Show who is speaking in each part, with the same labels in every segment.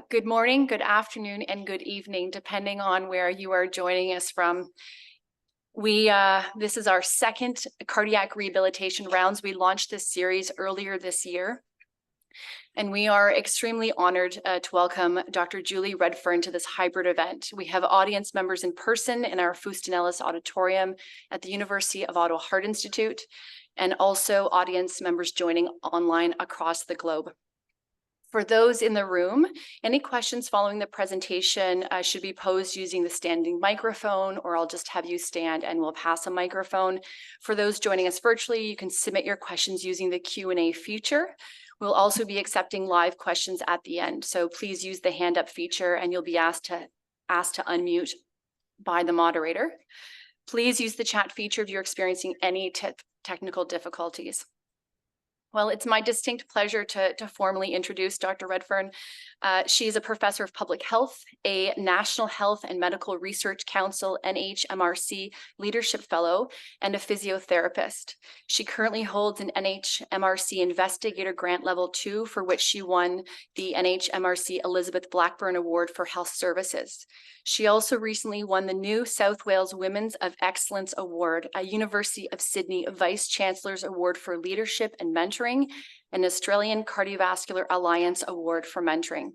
Speaker 1: Good morning, good afternoon, and good evening, depending on where you are joining us from. This is our second cardiac rehabilitation rounds. We launched this series earlier this year, and we are extremely honored to welcome Dr. Julie Redfern to this hybrid event. We have audience members in person in our Fuston-Ellis Auditorium at the University of Ottawa Heart Institute, and also audience members joining online across the globe. For those in the room, any questions following the presentation should be posed using the standing microphone, or I'll just have you stand and we'll pass a microphone. For those joining us virtually, you can submit your questions using the Q&A feature. We'll also be accepting live questions at the end, so please use the hand up feature and you'll be asked to unmute by the moderator. Please use the chat feature if you're experiencing any technical difficulties. Well, it's my distinct pleasure to formally introduce Dr. Redfern. She is a professor of public health, a National Health and Medical Research Council NHMRC Leadership Fellow, and a physiotherapist. She currently holds an NHMRC Investigator Grant Level 2, for which she won the NHMRC Elizabeth Blackburn Award for Health Services. She also recently won the New South Wales Women of Excellence Award, a University of Sydney Vice Chancellor's Award for Leadership and Mentoring, and Australian Cardiovascular Alliance Award for Mentoring.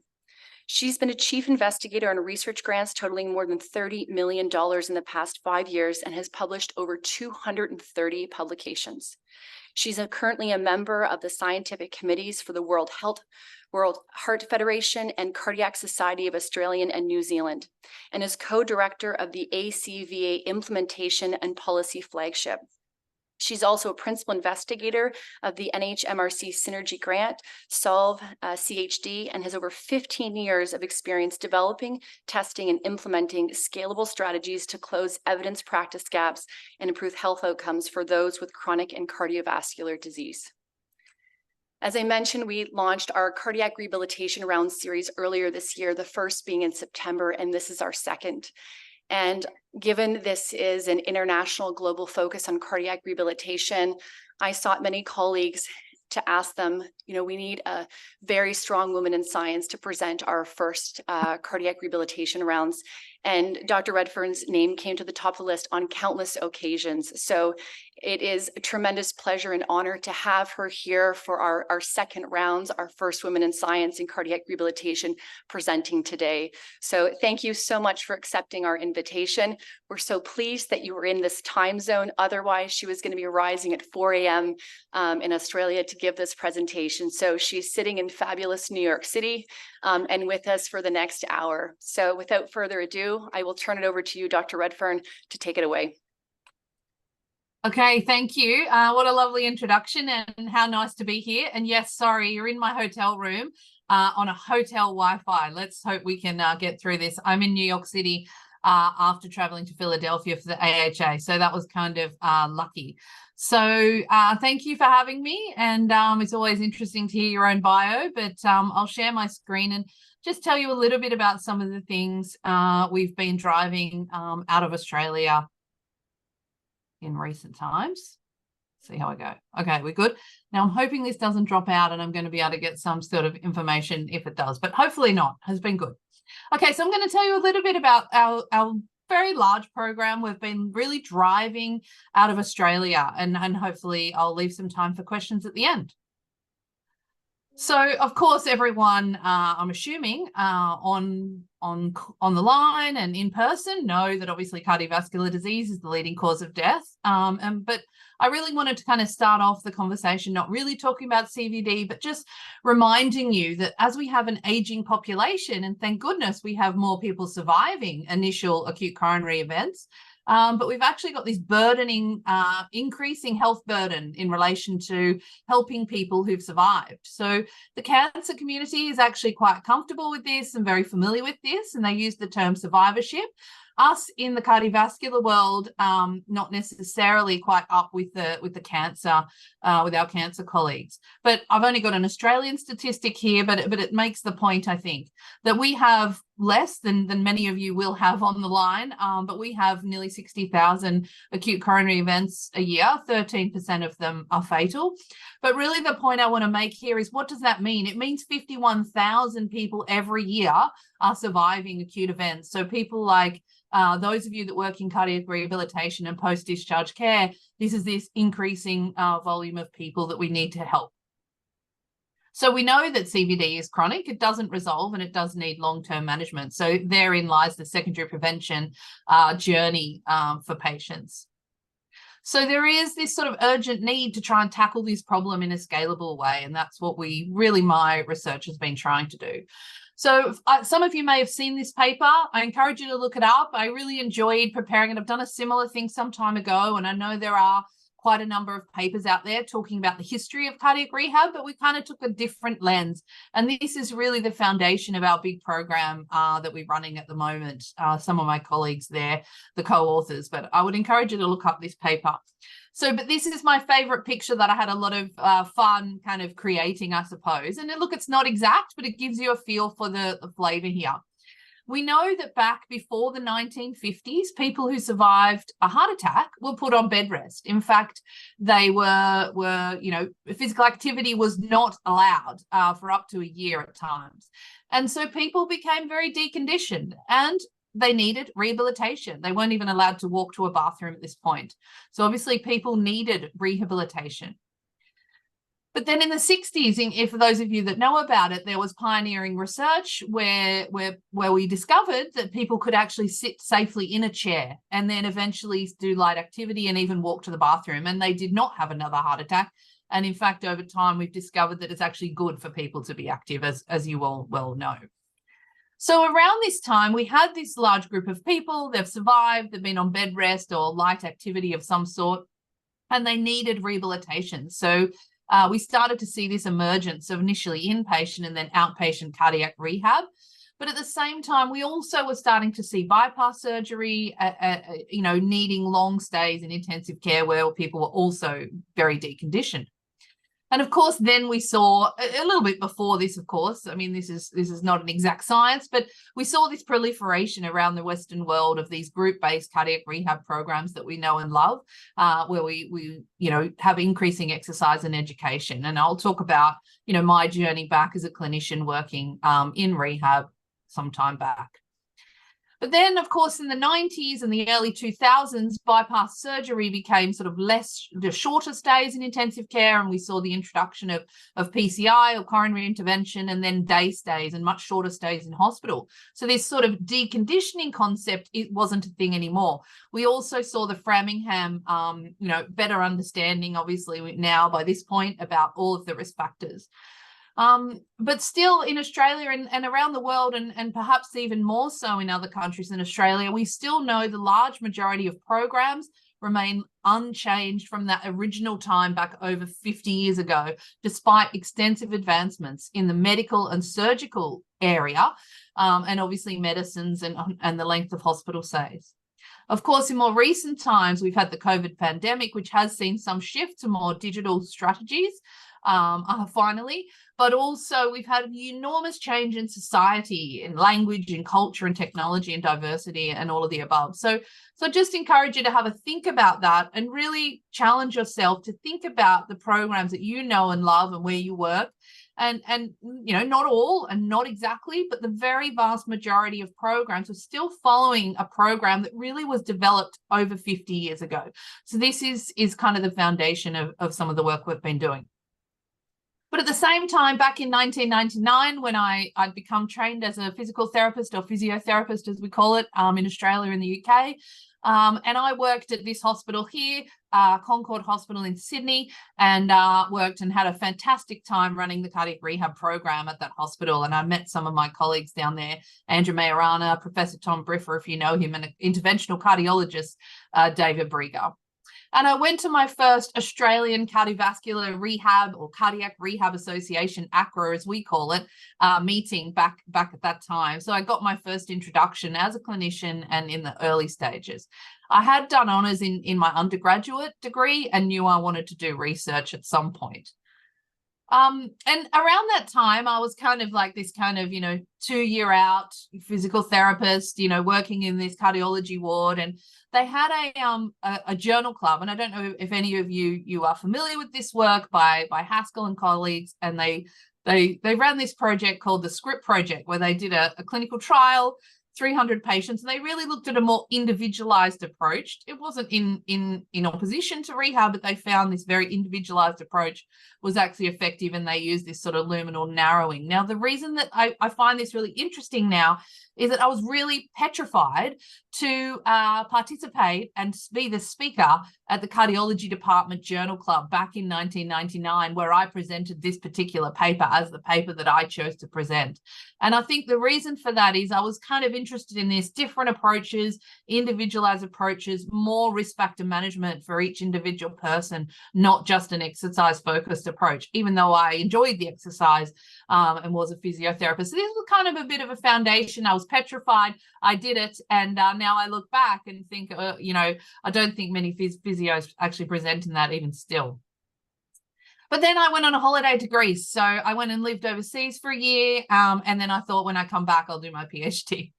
Speaker 1: She's been a chief investigator on research grants totaling more than $30 million in the past 5 years and has published over 230 publications. She's currently a member of the scientific committees for the World Heart Federation and Cardiac Society of Australia and New Zealand, and is co-director of the ACVA Implementation and Policy Flagship. She's also a principal investigator of the NHMRC Synergy Grant, SOLVE CHD, and has over 15 years of experience developing, testing, and implementing scalable strategies to close evidence practice gaps and improve health outcomes for those with chronic and cardiovascular disease. As I mentioned, we launched our cardiac rehabilitation round series earlier this year, the first being in September, and this is our second. And given this is an international global focus on cardiac rehabilitation, I sought many colleagues to ask them, we need a very strong woman in science to present our first cardiac rehabilitation rounds. And Dr. Redfern's name came to the top of the list on countless occasions. So it is a tremendous pleasure and honor to have her here for our second rounds, our first women in science and cardiac rehabilitation presenting today. So thank you so much for accepting our invitation. We're so pleased that you were in this time zone. Otherwise, she was going to be rising at 4 a.m. In Australia to give this presentation. So she's sitting in fabulous New York City and with us for the next hour. So without further ado, I will turn it over to you, Dr. Redfern, to take it away.
Speaker 2: Okay, thank you. What a lovely introduction and how nice to be here. And yes, sorry, you're in my hotel room on a hotel Wi-Fi. Let's hope we can get through this. I'm in New York City after traveling to Philadelphia for the AHA. So that was kind of lucky. So thank you for having me. And it's always interesting to hear your own bio, but I'll share my screen and just tell you a little bit about some of the things we've been driving out of Australia in recent times. See how I go. Okay, we're good. Now I'm hoping this doesn't drop out and I'm going to be able to get some sort of information if it does, but hopefully not. Has been good. Okay, so I'm going to tell you a little bit about our very large program we've been really driving out of Australia, and hopefully I'll leave some time for questions at the end. So, of course, everyone, I'm assuming, on the line and in person know that obviously cardiovascular disease is the leading cause of death. But I really wanted to kind of start off the conversation not really talking about CVD, but just reminding you that as we have an aging population, and thank goodness we have more people surviving initial acute coronary events, but we've actually got this burdening, increasing health burden in relation to helping people who've survived. So the cancer community is actually quite comfortable with this and very familiar with this, and they use the term survivorship. us in the cardiovascular world, not necessarily quite up with the cancer, with our cancer colleagues. But I've only got an Australian statistic here, but it makes the point, I think, that we have less than many of you will have on the line, but we have nearly 60,000 acute coronary events a year. 13% of them are fatal. But really the point I want to make here is, what does that mean? It means 51,000 people every year are surviving acute events. So people like those of you that work in cardiac rehabilitation and post-discharge care, this is this increasing volume of people that we need to help. So we know that CVD is chronic, it doesn't resolve, and it does need long-term management. So therein lies the secondary prevention journey for patients. So there is this sort of urgent need to try and tackle this problem in a scalable way, and that's what my research has been trying to do. So some of you may have seen this paper. I encourage you to look it up. I really enjoyed preparing it. I've done a similar thing some time ago, and I know there are quite a number of papers out there talking about the history of cardiac rehab, but we kind of took a different lens. And this is really the foundation of our big program that we're running at the moment. Some of my colleagues there, the co-authors, but I would encourage you to look up this paper. So, but this is my favorite picture that I had a lot of fun kind of creating, I suppose. And look, it's not exact, but it gives you a feel for the flavor here. We know that back before the 1950s, people who survived a heart attack were put on bed rest. In fact, they were physical activity was not allowed for up to a year at times. And so people became very deconditioned and they needed rehabilitation. They weren't even allowed to walk to a bathroom at this point. So obviously people needed rehabilitation. But then in the 60s, for those of you that know about it, there was pioneering research where we discovered that people could actually sit safely in a chair and then eventually do light activity and even walk to the bathroom, and they did not have another heart attack. And in fact, over time, we've discovered that it's actually good for people to be active, as you all well know. So around this time, we had this large group of people. They've survived, they've been on bed rest or light activity of some sort, and they needed rehabilitation. So we started to see this emergence of initially inpatient and then outpatient cardiac rehab. But at the same time, we also were starting to see bypass surgery, needing long stays in intensive care where people were also very deconditioned. And of course, then we saw a little bit before this, of course, I mean, this is not an exact science, but we saw this proliferation around the Western world of these group-based cardiac rehab programs that we know and love, where we have increasing exercise and education. And I'll talk about, my journey back as a clinician working in rehab some time back. But then, of course, in the 90s and the early 2000s, bypass surgery became sort of the shorter stays in intensive care, and we saw the introduction of PCI or coronary intervention, and then day stays and much shorter stays in hospital. So this sort of deconditioning concept, it wasn't a thing anymore. We also saw the Framingham, better understanding, obviously, now by this point about all of the risk factors. But still in Australia and around the world, and perhaps even more so in other countries than Australia, we still know the large majority of programs remain unchanged from that original time back over 50 years ago, despite extensive advancements in the medical and surgical area, and obviously medicines and the length of hospital stays. Of course, in more recent times, we've had the COVID pandemic, which has seen some shift to more digital strategies, finally, but also we've had an enormous change in society, in language, in culture, and technology, and diversity, and all of the above. So just encourage you to have a think about that and really challenge yourself to think about the programs that you know and love and where you work. And not all and not exactly, but the very vast majority of programs are still following a program that really was developed over 50 years ago. So this is kind of the foundation of some of the work we've been doing. But at the same time, back in 1999, when I'd become trained as a physical therapist or physiotherapist, as we call it, in Australia and the UK, and I worked at this hospital here, Concord Hospital in Sydney, and worked and had a fantastic time running the cardiac rehab program at that hospital. And I met some of my colleagues down there, Andrew Majorana, Professor Tom Briffer, if you know him, and an interventional cardiologist, David Brieger. And I went to my first Australian Cardiovascular Rehab or Cardiac Rehab Association, ACRA as we call it, meeting back at that time. So I got my first introduction as a clinician and in the early stages. I had done honours in my undergraduate degree and knew I wanted to do research at some point. And around that time, I was kind of like this kind of, 2-year out physical therapist, working in this cardiology ward. And they had a journal club. And I don't know if any of you are familiar with this work by Haskell and colleagues. And they ran this project called the Script Project, where they did a clinical trial, 300 patients, and they really looked at a more individualized approach. It wasn't in opposition to rehab, but they found this very individualized approach was actually effective, and they used this sort of luminal narrowing. Now, the reason that I find this really interesting now is that I was really petrified to participate and be the speaker at the Cardiology Department Journal Club back in 1999, where I presented this particular paper as the paper that I chose to present. And I think the reason for that is I was kind of interested in this different approaches, individualized approaches, more risk factor management for each individual person, not just an exercise-focused approach, even though I enjoyed the exercise and was a physiotherapist. So this was kind of a bit of a foundation. I was petrified. I did it. And now I look back and think, I don't think many physios actually present in that even still. But then I went on a holiday to Greece. So I went and lived overseas for a year. And then I thought when I come back, I'll do my PhD.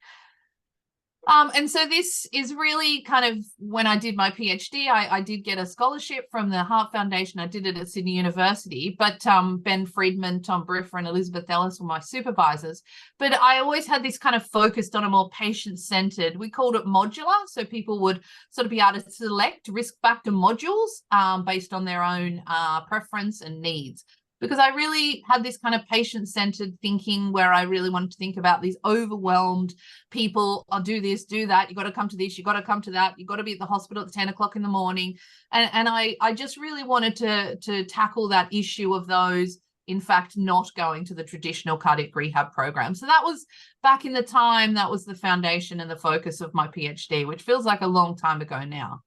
Speaker 2: And so this is really kind of when I did my PhD, I did get a scholarship from the Heart Foundation. I did it at Sydney University, but Ben Friedman, Tom Briffer, and Elizabeth Ellis were my supervisors. But I always had this kind of focused on a more patient-centered, we called it modular. So people would sort of be able to select risk factor modules based on their own preference and needs. Because I really had this kind of patient-centered thinking where I really wanted to think about these overwhelmed people. I'll do this, do that. You got to come to this. You got to come to that. You got to be at the hospital at 10 o'clock in the morning. And I just really wanted to tackle that issue of those, in fact, not going to the traditional cardiac rehab program. So that was back in the time, that was the foundation and the focus of my PhD, which feels like a long time ago now.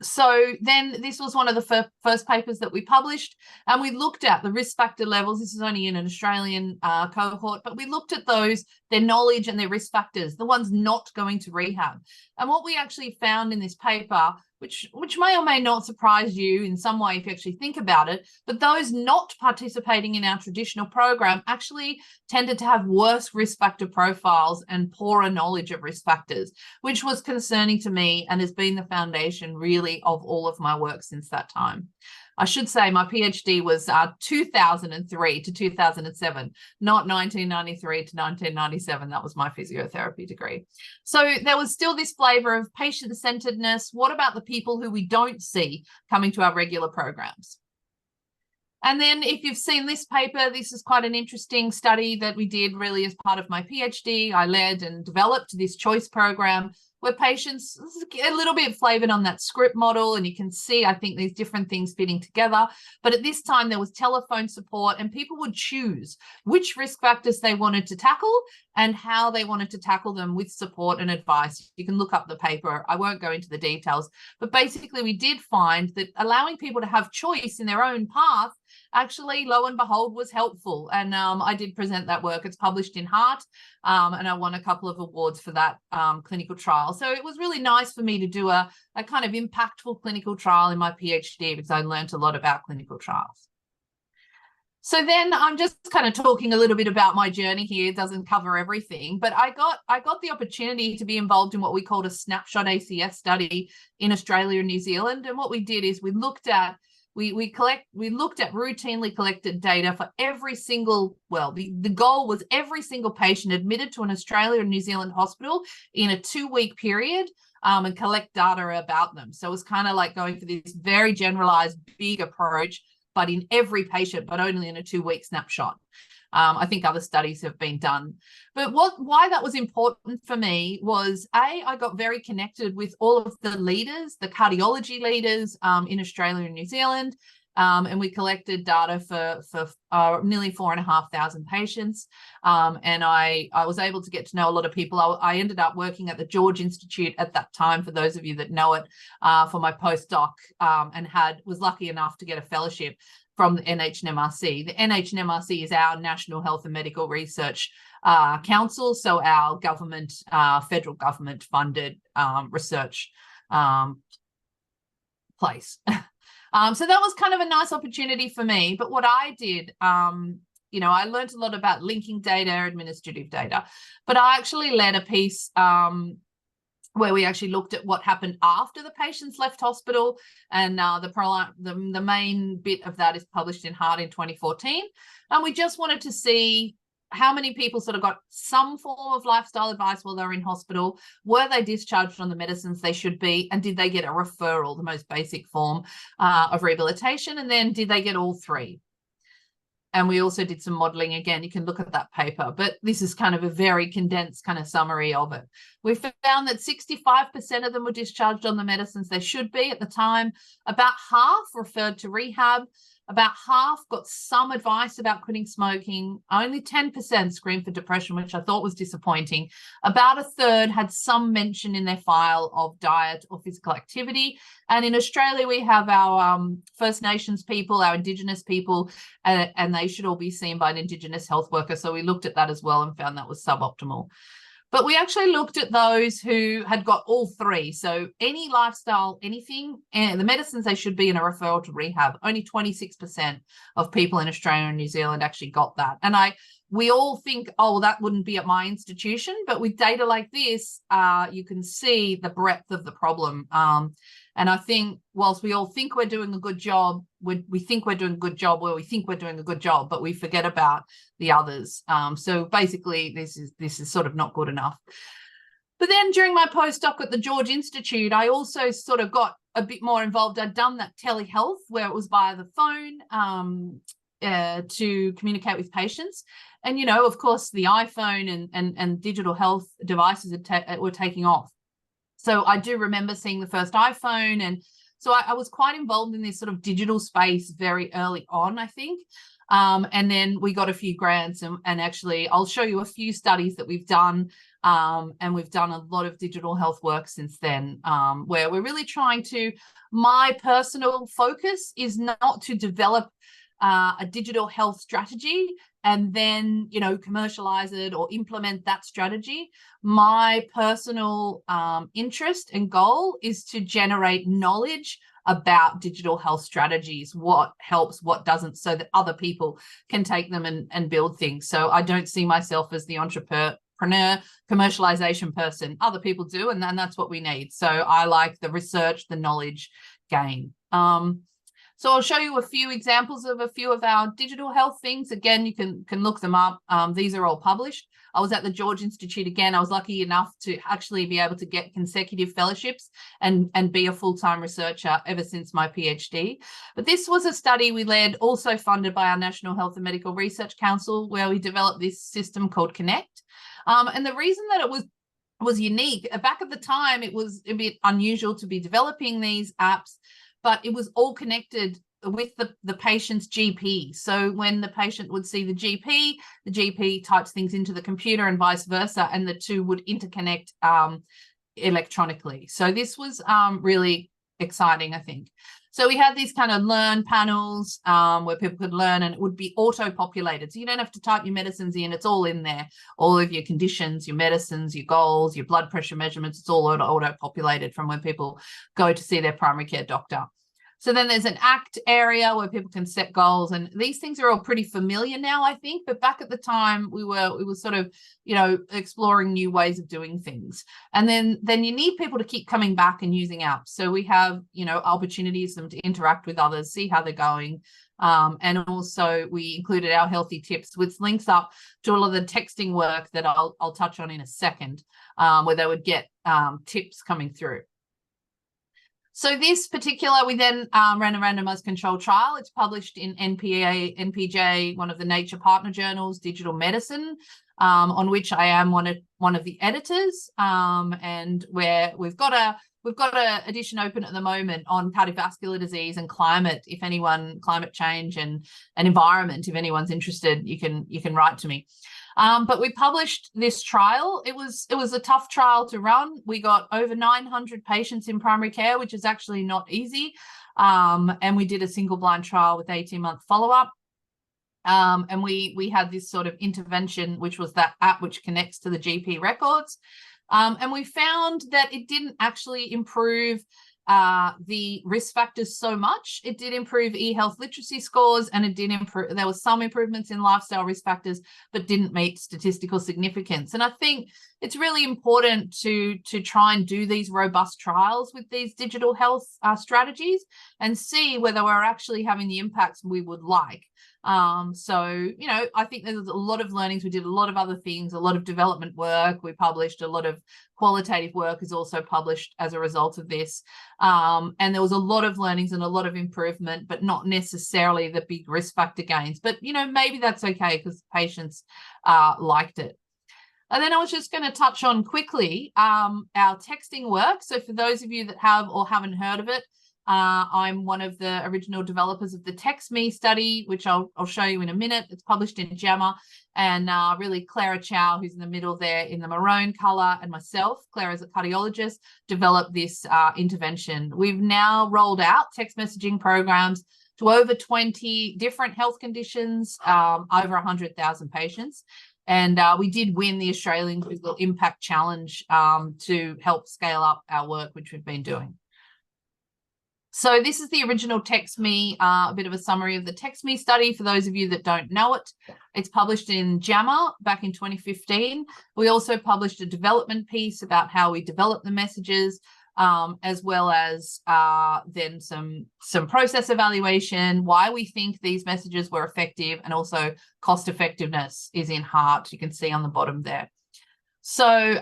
Speaker 2: So then this was one of the first papers that we published, and we looked at the risk factor levels. This is only in an Australian cohort, but we looked at those, their knowledge and their risk factors, the ones not going to rehab. And what we actually found in this paper, which may or may not surprise you in some way if you actually think about it, but those not participating in our traditional program actually tended to have worse risk factor profiles and poorer knowledge of risk factors, which was concerning to me and has been the foundation really of all of my work since that time. I should say my PhD was 2003 to 2007, not 1993 to 1997. That was my physiotherapy degree. So there was still this flavor of patient-centeredness. What about the people who we don't see coming to our regular programs? And then if you've seen this paper, this is quite an interesting study that we did really as part of my PhD. I led and developed this choice program where patients, a little bit flavored on that script model, and you can see, I think, these different things fitting together. But at this time, there was telephone support, and people would choose which risk factors they wanted to tackle and how they wanted to tackle them with support and advice. You can look up the paper. I won't go into the details, but basically we did find that allowing people to have choice in their own path actually, lo and behold, was helpful. And I did present that work. It's published in Heart, and I won a couple of awards for that clinical trial. So it was really nice for me to do a kind of impactful clinical trial in my PhD because I learned a lot about clinical trials. So then I'm just kind of talking a little bit about my journey here. It doesn't cover everything, but I got the opportunity to be involved in what we called a snapshot ACS study in Australia and New Zealand. And what we did is we looked at routinely collected data for every single, the goal was every single patient admitted to an Australia and New Zealand hospital in a 2-week period and collect data about them. So it was kind of like going for this very generalized, big approach, but in every patient, but only in a 2-week snapshot. I think other studies have been done. But why that was important for me was, I got very connected with all of the leaders, the cardiology leaders in Australia and New Zealand. And we collected data for nearly 4,500 patients. And I was able to get to know a lot of people. I ended up working at the George Institute at that time, for those of you that know it, for my postdoc, and was lucky enough to get a fellowship from the NHMRC. The NHMRC is our National Health and Medical Research Council, so our government, federal government funded research place. So that was kind of a nice opportunity for me. But what I did, I learned a lot about linking data, administrative data, but I actually led a piece where we actually looked at what happened after the patients left hospital. And the main bit of that is published in Heart in 2014. And we just wanted to see how many people sort of got some form of lifestyle advice while they were in hospital. Were they discharged on the medicines they should be? And did they get a referral, the most basic form of rehabilitation? And then did they get all three? And we also did some modeling. Again, you can look at that paper, but this is kind of a very condensed kind of summary of it. We found that 65% of them were discharged on the medicines they should be at the time. About half referred to rehab. About half got some advice about quitting smoking. Only 10% screened for depression, which I thought was disappointing. About a third had some mention in their file of diet or physical activity. And in Australia, we have our First Nations people, our Indigenous people, and they should all be seen by an Indigenous health worker. So we looked at that as well and found that was suboptimal. But we actually looked at those who had got all three. So any lifestyle, anything, and the medicines they should be in a referral to rehab. Only 26% of people in Australia and New Zealand actually got that. And we all think, oh, well, that wouldn't be at my institution. But with data like this, you can see the breadth of the problem. And I think whilst we all think we're doing a good job, we think we're doing a good job where we think we're doing a good job, but we forget about the others. So basically, this is sort of not good enough. But then during my postdoc at the George Institute, I also sort of got a bit more involved. I'd done that telehealth where it was via the phone to communicate with patients. And, of course, the iPhone and digital health devices were taking off. So I do remember seeing the first iPhone. And so I was quite involved in this sort of digital space very early on, I think. And then we got a few grants and actually I'll show you a few studies that we've done. And we've done a lot of digital health work since then, where we're really trying to, my personal focus is not to develop a digital health strategy and then, commercialize it or implement that strategy. My personal interest and goal is to generate knowledge about digital health strategies, what helps, what doesn't, so that other people can take them and build things. So I don't see myself as the entrepreneur commercialization person. Other people do, and that's what we need. So I like the research, the knowledge gain. So I'll show you a few examples of a few of our digital health things. Again, you can look them up. These are all published. I was at the George Institute again. I was lucky enough to actually be able to get consecutive fellowships and be a full-time researcher ever since my PhD. But this was a study we led, also funded by our National Health and Medical Research Council, where we developed this system called Connect. And the reason that it was unique, back at the time, it was a bit unusual to be developing these apps, but it was all connected with the patient's GP. So when the patient would see the GP types things into the computer and vice versa, and the two would interconnect electronically. So this was really exciting, I think. So we had these kind of learn panels where people could learn, and it would be auto-populated. So you don't have to type your medicines in. It's all in there. All of your conditions, your medicines, your goals, your blood pressure measurements, it's all auto-populated from when people go to see their primary care doctor. So then there's an ACT area where people can set goals, and these things are all pretty familiar now, I think. But back at the time, we were sort of, exploring new ways of doing things. And then you need people to keep coming back and using apps. So we have, opportunities for them to interact with others, see how they're going. And also we included our healthy tips, which links up to all of the texting work that I'll touch on in a second, where they would get tips coming through. So this particular, we then ran a randomized controlled trial. It's published in NPJ, one of the Nature partner journals, Digital Medicine, on which I am one of the editors, and where we've got we've got an edition open at the moment on cardiovascular disease and climate. If anyone, climate change and environment, if anyone's interested, you can write to me. But we published this trial. It was a tough trial to run. We got over 900 patients in primary care, which is actually not easy. And we did a single blind trial with 18-month follow-up. And we had this sort of intervention, which was that app which connects to the GP records. And we found that it didn't actually improve the risk factors so much. It did improve e-health literacy scores, and it did improve, there was some improvements in lifestyle risk factors, but didn't meet statistical significance. And I think it's really important to try and do these robust trials with these digital health strategies and see whether we're actually having the impacts we would like. So, you know, I think there's a lot of learnings. We did a lot of other things, a lot of development work. We published a lot of qualitative work is also published as a result of this. And there was a lot of learnings and a lot of improvement, but not necessarily the big risk factor gains. But, you know, maybe that's okay because patients liked it. And then I was just going to touch on quickly our texting work. So for those of you that have or haven't heard of it, I'm one of the original developers of the Text Me study, which I'll show you in a minute. It's published in JAMA, and really Clara Chow, who's in the middle there in the maroon color, and myself, Claire is a cardiologist, developed this intervention. We've now rolled out text messaging programs to over 20 different health conditions, over 100,000 patients. And we did win the Australian Google Impact Challenge to help scale up our work, which we've been doing. So this is the original Text Me, a bit of a summary of the Text Me study for those of you that don't know it. It's published in JAMA back in 2015. We also published a development piece about how we develop the messages, as well as then some process evaluation, why we think these messages were effective, and also cost effectiveness is in heart. You can see on the bottom there. So,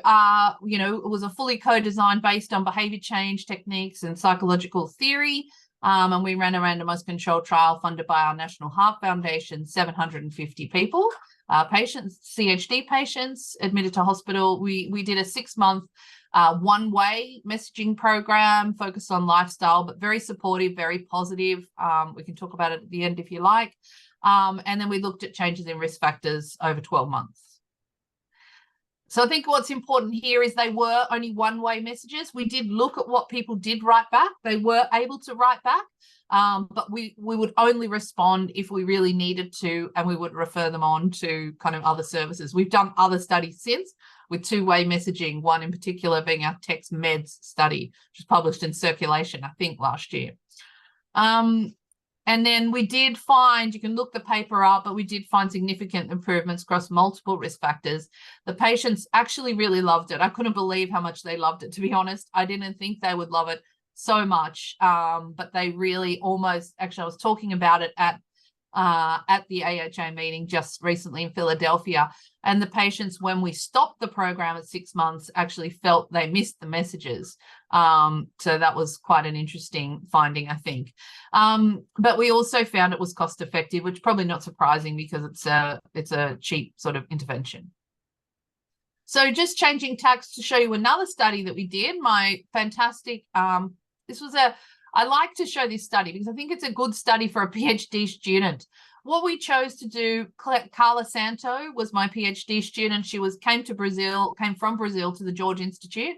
Speaker 2: you know, it was a fully co-designed based on behavior change techniques and psychological theory. And we ran a randomized controlled trial funded by our National Heart Foundation, 750 people, patients, CHD patients admitted to hospital. We did a 6-month one-way messaging program focused on lifestyle, but very supportive, very positive. We can talk about it at the end if you like. And then we looked at changes in risk factors over 12 months. So I think what's important here is they were only one-way messages. We did look at what people did write back. They were able to write back, but we would only respond if we really needed to, and we would refer them on to kind of other services. We've done other studies since with two-way messaging, one in particular being our Text Meds study, which was published in Circulation, I think, last year. And then we did find, you can look the paper up, but we did find significant improvements across multiple risk factors. The patients actually really loved it. I couldn't believe how much they loved it, to be honest. I didn't think they would love it so much, but they really almost, actually, I was talking about it at the AHA meeting just recently in Philadelphia, and the patients, when we stopped the program at 6 months, actually felt they missed the messages. So that was quite an interesting finding, I think. But we also found it was cost effective, which is probably not surprising because it's a cheap sort of intervention. So just changing tacks to show you another study that we did, my fantastic, I like to show this study because I think it's a good study for a PhD student. What we chose to do, Carla Santo was my PhD student. She came from Brazil to the George Institute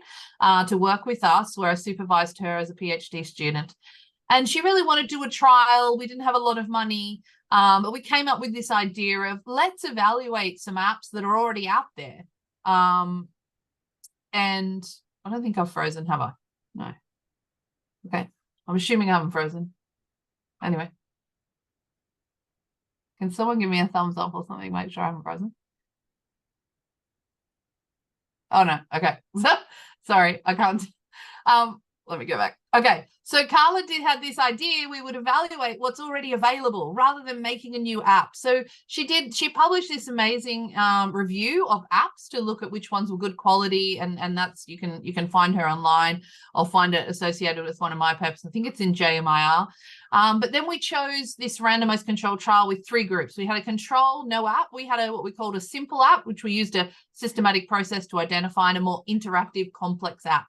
Speaker 2: to work with us, where I supervised her as a PhD student. And she really wanted to do a trial. We didn't have a lot of money, but we came up with this idea of let's evaluate some apps that are already out there. And I don't think I've frozen, have I? No. Okay. I'm assuming I haven't frozen. Anyway. Can someone give me a thumbs up or something? Make sure I haven't frozen. Oh, no. Okay. Sorry, I can't. Let me go back. Okay. So Carla did have this idea we would evaluate what's already available rather than making a new app. So she published this amazing review of apps to look at which ones were good quality, and that's you can find her online. I'll find it associated with one of my papers. I think it's in JMIR. But then we chose this randomized controlled trial with 3 groups. We had a control, no app. We had what we called a simple app, which we used a systematic process to identify, and a more interactive, complex app.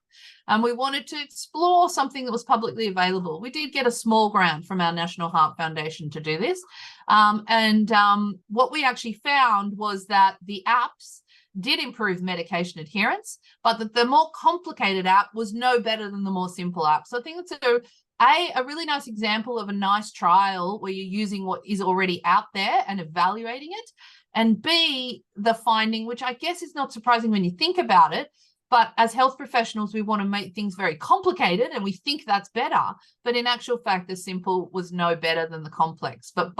Speaker 2: And we wanted to explore something that was publicly available. We did get a small grant from our National Heart Foundation to do this. What we actually found was that the apps did improve medication adherence, but that the more complicated app was no better than the more simple app. So I think it's a really nice example of a nice trial where you're using what is already out there and evaluating it. And B, the finding, which I guess is not surprising when you think about it, but as health professionals, we want to make things very complicated and we think that's better. But in actual fact, the simple was no better than the complex. But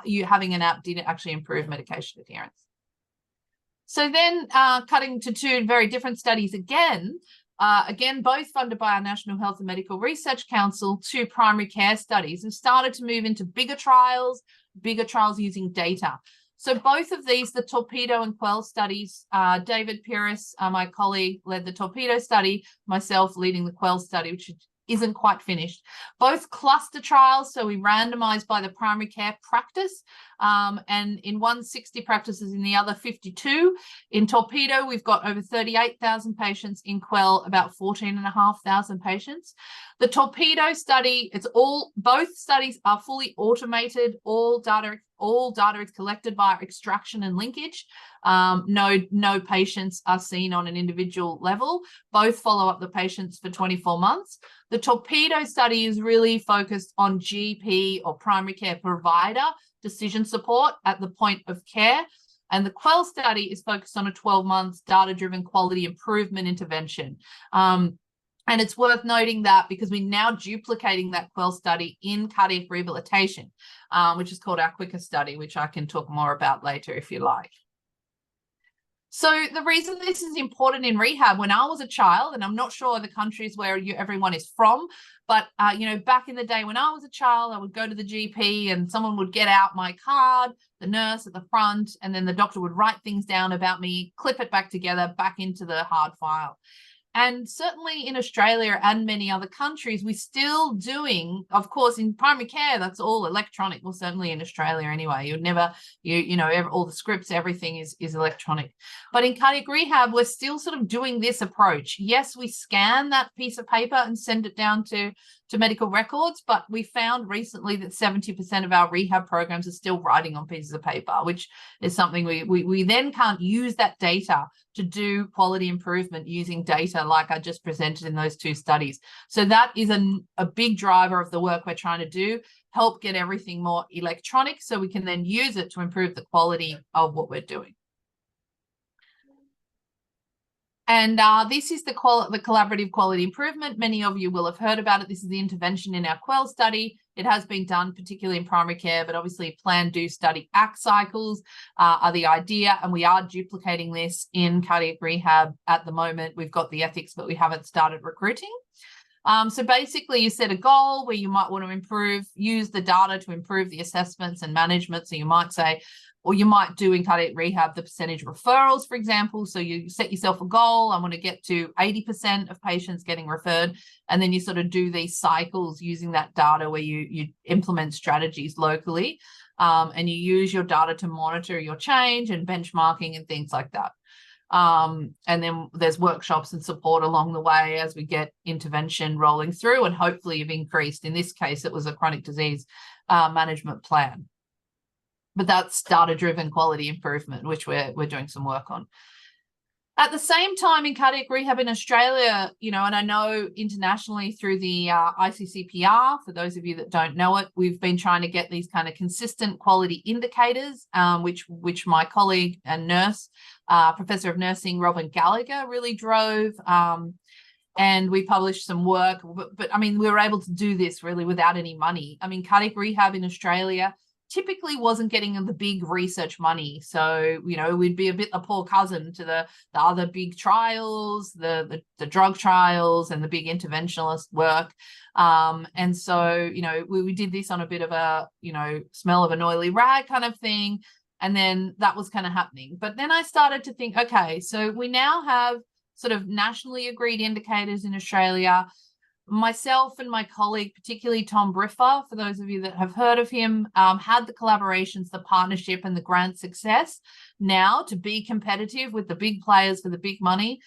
Speaker 2: you having an app did actually improve medication adherence. So then cutting to 2 very different studies again, both funded by our National Health and Medical Research Council, 2 primary care studies, and started to move into bigger trials using data. So both of these, the Torpedo and Quell studies, David Pires, my colleague, led the Torpedo study, myself leading the Quell study, which isn't quite finished. Both cluster trials, so we randomized by the primary care practice, and in one 60 practices, in the other 52. In Torpedo, we've got over 38,000 patients. In Quell, about 14,500 patients. The Torpedo study, both studies are fully automated. All data is collected via extraction and linkage. No patients are seen on an individual level. Both follow up the patients for 24 months. The Torpedo study is really focused on GP or primary care provider decision support at the point of care. And the Quell study is focused on a 12-month data-driven quality improvement intervention. And it's worth noting that because we're now duplicating that Quell study in cardiac rehabilitation, which is called our Quicker study, which I can talk more about later if you like. So the reason this is important in rehab, when I was a child, and I'm not sure the countries where everyone is from, but back in the day when I was a child, I would go to the GP and someone would get out my card, the nurse at the front, and then the doctor would write things down about me, clip it back together, back into the hard file. And certainly in Australia and many other countries, we're still doing, of course, in primary care, that's all electronic. Well, certainly in Australia anyway, you'd never, all the scripts, everything is electronic. But in cardiac rehab, we're still sort of doing this approach. Yes, we scan that piece of paper and send it down to medical records, but we found recently that 70% of our rehab programs are still writing on pieces of paper, which is something we then can't use that data to do quality improvement using data like I just presented in those 2 studies. So that is a big driver of the work we're trying to do, help get everything more electronic so we can then use it to improve the quality of what we're doing. And this is the collaborative quality improvement. Many of you will have heard about it. This is the intervention in our Quell study. It has been done particularly in primary care, but obviously plan, do, study, act cycles are the idea. And we are duplicating this in cardiac rehab at the moment. We've got the ethics, but we haven't started recruiting. So basically you set a goal where you might want to use the data to improve the assessments and management. So you might say, or you might do in cardiac rehab the percentage referrals, for example. So you set yourself a goal. I want to get to 80% of patients getting referred. And then you sort of do these cycles using that data where you implement strategies locally. And you use your data to monitor your change and benchmarking and things like that. And then there's workshops and support along the way as we get intervention rolling through, and hopefully you've increased. In this case, it was a chronic disease management plan. But that's data-driven quality improvement, which we're doing some work on. At the same time, in cardiac rehab in Australia, and I know internationally through the ICCPR, for those of you that don't know it, we've been trying to get these kind of consistent quality indicators, which my colleague and nurse, Professor of Nursing, Robin Gallagher, really drove. And we published some work, but I mean, we were able to do this really without any money. I mean, cardiac rehab in Australia typically wasn't getting the big research money. So, we'd be a bit a poor cousin to the other big trials, the drug trials and the big interventionalist work. And so, we did this on a bit of a, smell of an oily rag kind of thing. And then that was kind of happening. But then I started to think, okay, so we now have sort of nationally agreed indicators in Australia. myself and my colleague, particularly Tom Briffa, for those of you that have heard of him, had the collaborations, the partnership and the grant success now to be competitive with the big players for the big money.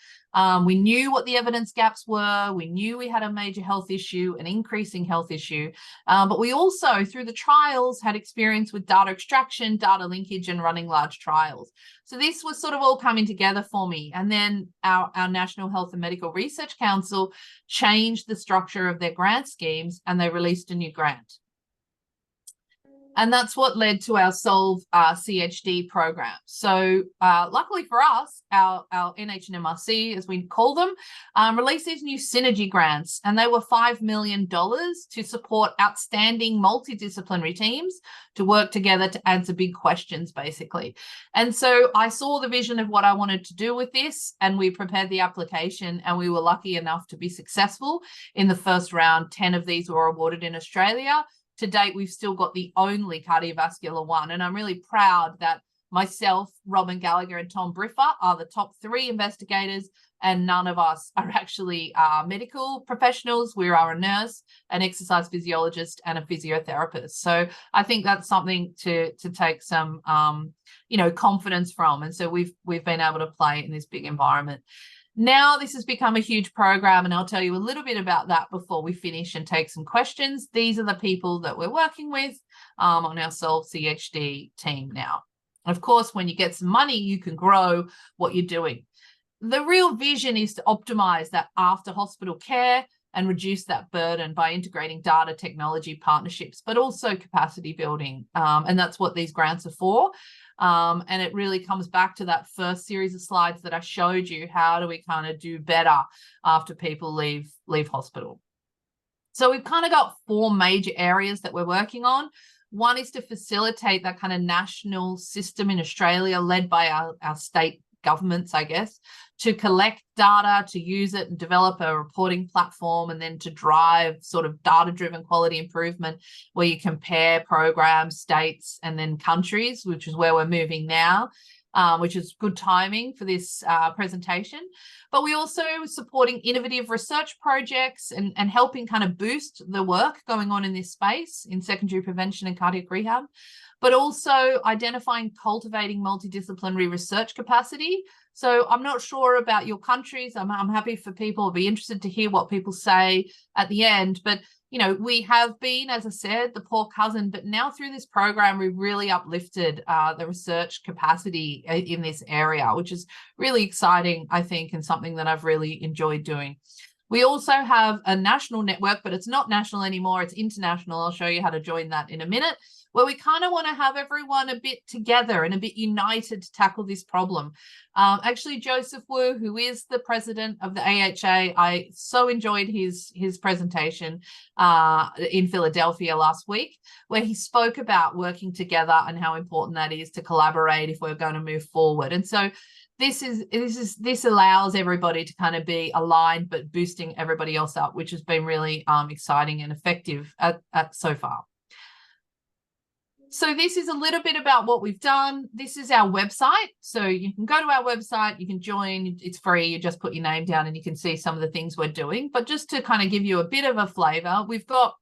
Speaker 2: We knew what the evidence gaps were. We knew we had a major health issue, an increasing health issue. But we also, through the trials, had experience with data extraction, data linkage, and running large trials. So this was sort of all coming together for me. And then our National Health and Medical Research Council changed the structure of their grant schemes, and they released a new grant. And that's what led to our Solve CHD program. So luckily for us, our NHMRC, as we call them, released these new synergy grants, and they were $5 million to support outstanding multidisciplinary teams to work together to answer big questions, basically. And so I saw the vision of what I wanted to do with this, and we prepared the application, and we were lucky enough to be successful. In the first round, 10 of these were awarded in Australia. To date, we've still got the only cardiovascular one, and I'm really proud that myself, Robin Gallagher, and Tom Briffa are the top 3 investigators, and none of us are actually medical professionals. We are a nurse, an exercise physiologist, and a physiotherapist. So I think that's something to take some confidence from, and so we've been able to play in this big environment. Now this has become a huge program, and I'll tell you a little bit about that before we finish and take some questions. These are the people that we're working with on our Solve CHD team now. Of course, when you get some money, you can grow what you're doing. The real vision is to optimize that after hospital care and reduce that burden by integrating data technology partnerships, but also capacity building. And that's what these grants are for. And it really comes back to that first series of slides that I showed you. How do we kind of do better after people leave hospital? So we've kind of got 4 major areas that we're working on. One is to facilitate that kind of national system in Australia, led by our state governments, I guess, to collect data, to use it and develop a reporting platform, and then to drive sort of data-driven quality improvement where you compare programs, states, and then countries, which is where we're moving now, which is good timing for this presentation. But we also supporting innovative research projects and helping kind of boost the work going on in this space in secondary prevention and cardiac rehab, but also identifying, cultivating multidisciplinary research capacity. So I'm not sure about your countries. I'm happy for people, be interested to hear what people say at the end. But, we have been, as I said, the poor cousin, but now through this program, we've really uplifted the research capacity in this area, which is really exciting, I think, and something that I've really enjoyed doing. We also have a national network, but it's not national anymore. It's international. I'll show you how to join that in a minute, where we kind of want to have everyone a bit together and a bit united to tackle this problem. Actually, Joseph Wu, who is the president of the AHA, I so enjoyed his presentation in Philadelphia last week, where he spoke about working together and how important that is to collaborate if we're going to move forward. And so this allows everybody to kind of be aligned, but boosting everybody else up, which has been really exciting and effective at so far. So this is a little bit about what we've done. This is our website. So you can go to our website, you can join, it's free. You just put your name down and you can see some of the things we're doing. But just to kind of give you a bit of a flavor, we've got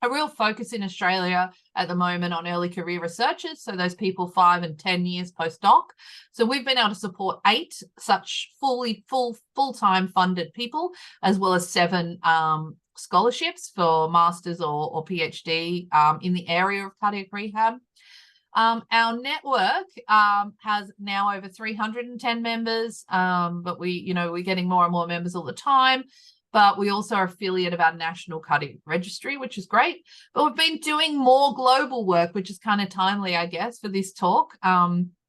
Speaker 2: a real focus in Australia at the moment on early career researchers. So those people 5 and 10 years postdoc. So we've been able to support 8 such full-time funded people, as well as 7 scholarships for masters or PhD in the area of cardiac rehab. Our network has now over 310 members, but we're getting more and more members all the time. But we also are affiliate of our National Cardiac Registry, which is great. But we've been doing more global work, which is kind of timely, I guess, for this talk.